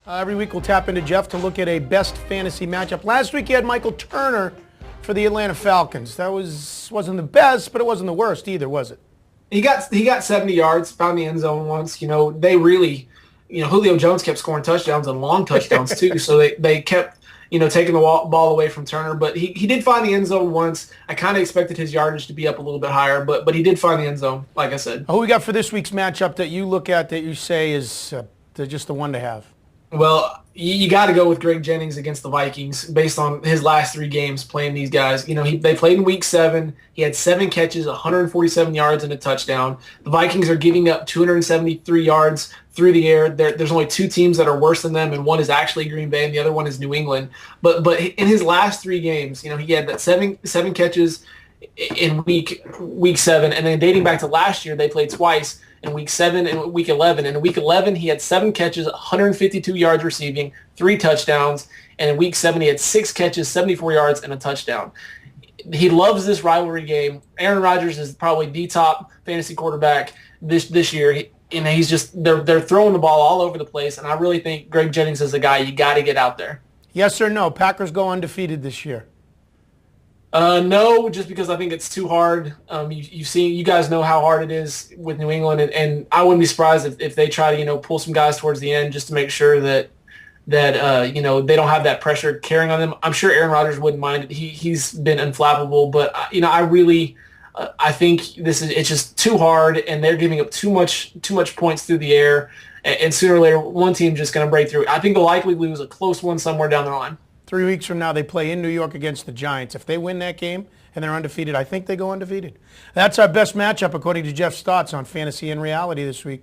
Every week we'll tap into Jeff to look at a best fantasy matchup. Last week he had Michael Turner for the Atlanta Falcons. That wasn't the best, but it wasn't the worst either, was it? He got 70 yards, found the end zone once. They really, Julio Jones kept scoring touchdowns and long touchdowns too. So they kept, taking the ball away from Turner. But he did find the end zone once. I kind of expected his yardage to be up a little bit higher, but he did find the end zone, like I said. Who we got for this week's matchup that you look at that you say is just the one to have? Well, you got to go with Greg Jennings against the Vikings based on his last 3 games playing these guys. They played in Week 7. He had 7 catches, 147 yards, and a touchdown. The Vikings are giving up 273 yards through the air. There's only 2 teams that are worse than them, and one is actually Green Bay, and the other one is New England. But in his last 3 games, he had that seven catches in week 7, and then dating back to last year, they played twice. In Week 7 and Week 11. And in Week 11, he had 7 catches, 152 yards receiving, 3 touchdowns. And in Week 7, he had 6 catches, 74 yards, and a touchdown. He loves this rivalry game. Aaron Rodgers is probably the top fantasy quarterback this year. He's just they're throwing the ball all over the place. And I really think Greg Jennings is the guy you got to get out there. Yes or no? Packers go undefeated this year. No, just because I think it's too hard. You guys know how hard it is with New England, and I wouldn't be surprised if they try to pull some guys towards the end just to make sure that they don't have that pressure carrying on them. I'm sure Aaron Rodgers wouldn't mind it. He's been unflappable, but I think it's just too hard, and they're giving up too much points through the air, and sooner or later one team's just going to break through. I think they'll likely lose a close one somewhere down the line. 3 weeks from now, they play in New York against the Giants. If they win that game and they're undefeated, I think they go undefeated. That's our best matchup, according to Jeff Stotts on Fantasy and Reality this week.